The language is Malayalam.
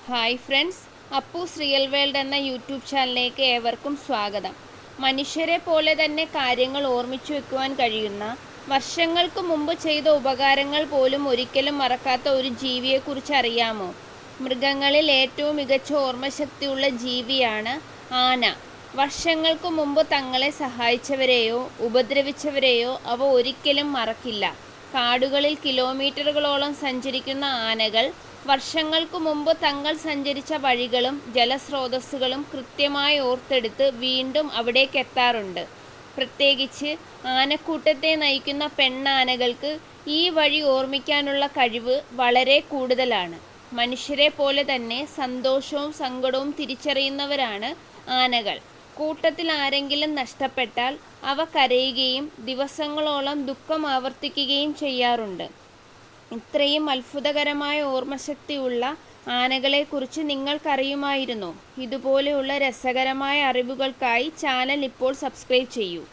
Hi friends, Appus real world എന്ന യൂട്യൂബ് ചാനലിലേക്ക് ഏവർക്കും സ്വാഗതം. മനുഷ്യരെ പോലെ തന്നെ കാര്യങ്ങൾ ഓർമ്മിച്ചു വെക്കുവാൻ കഴിയുന്ന, വർഷങ്ങൾക്ക് മുമ്പ് ചെയ്ത ഉപകാരങ്ങൾ പോലും ഒരിക്കലും മറക്കാത്ത ഒരു ജീവിയെക്കുറിച്ച് അറിയാമോ? മൃഗങ്ങളിൽ ഏറ്റവും മികച്ച ഓർമ്മശക്തിയുള്ള ജീവിയാണ് ആന. വർഷങ്ങൾക്ക് മുമ്പ് തങ്ങളെ സഹായിച്ചവരെയോ ഉപദ്രവിച്ചവരെയോ അവ ഒരിക്കലും മറക്കില്ല. കാടുകളിൽ കിലോമീറ്ററുകളോളം സഞ്ചരിക്കുന്ന ആനകൾ വർഷങ്ങൾക്ക് മുമ്പ് തങ്ങൾ സഞ്ചരിച്ച വഴികളും ജലസ്രോതസ്സുകളും കൃത്യമായി ഓർത്തെടുത്ത് വീണ്ടും അവിടേക്ക് എത്താറുണ്ട്. പ്രത്യേകിച്ച് ആനക്കൂട്ടത്തെ നയിക്കുന്ന പെണ്ണാനകൾക്ക് ഈ വഴി ഓർമ്മിക്കാനുള്ള കഴിവ് വളരെ കൂടുതലാണ്. മനുഷ്യരെ പോലെ തന്നെ സന്തോഷവും സങ്കടവും തിരിച്ചറിയുന്നവരാണ് ആനകൾ. കൂട്ടത്തിൽ ആരെങ്കിലും നഷ്ടപ്പെട്ടാൽ അവ കരയുകയും ദിവസങ്ങളോളം ദുഃഖം ആവർത്തിക്കുകയും ചെയ്യാറുണ്ട്. ഇത്രയും അത്ഭുതകരമായ ഓർമ്മശക്തിയുള്ള ആനകളെക്കുറിച്ച് നിങ്ങൾക്കറിയുമായിരുന്നോ? ഇതുപോലെയുള്ള രസകരമായ അറിവുകൾക്കായി ചാനൽ ഇപ്പോൾ സബ്സ്ക്രൈബ് ചെയ്യൂ.